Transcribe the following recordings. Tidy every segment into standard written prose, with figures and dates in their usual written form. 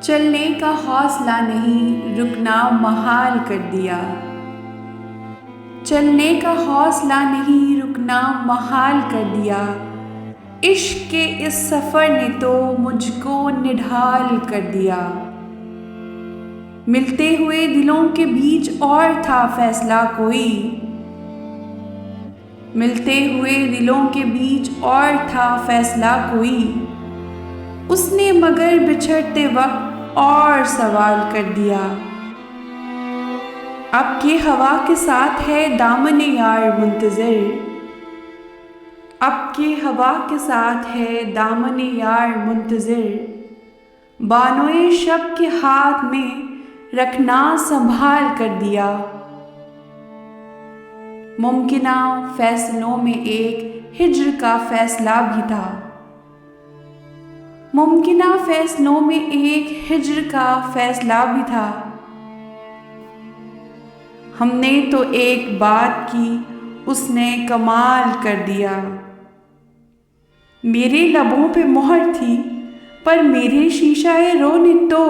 चलने का हौसला नहीं, रुकना महाल कर दिया। चलने का हौसला नहीं, रुकना महाल कर दिया। इश्क के इस सफ़र ने तो मुझको निढाल कर दिया। मिलते हुए दिलों के बीच और था फैसला कोई, मिलते हुए दिलों के बीच और था फैसला कोई। उसने मगर बिछड़ते वक्त और सवाल कर दिया। अब के हवा के साथ है दामने यार मुंतज़िर, अब के हवा के साथ है दामने यार मुंतज़िर। बानोए शब के हाथ में रखना संभाल कर दिया। मुमकिना फैसलों में एक हिज्र का फैसला भी था, मुमकिना फैसलों में एक हिज्र का फैसला भी था। हमने तो एक बात की, उसने कमाल कर दिया। मेरे लबों पे मोहर थी पर मेरे शीशाए रो ने तो,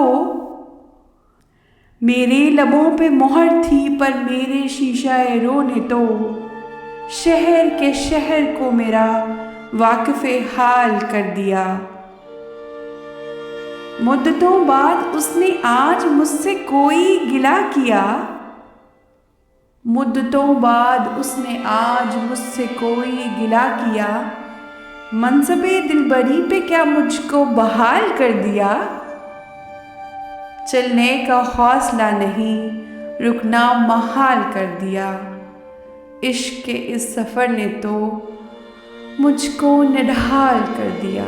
मेरे लबों पे मोहर थी पर मेरे शीशाए रो ने तो शहर के शहर को मेरा वाक़िफ़े हाल कर दिया। मुद्दतों बाद उसने आज मुझसे कोई गिला किया, मुद्दतों बाद उसने आज मुझसे कोई गिला किया। मनसबे दिलबरी पे क्या मुझको बहाल कर दिया। चलने का हौसला नहीं, रुकना महाल कर दिया। इश्क के इस सफ़र ने तो मुझको निढाल कर दिया।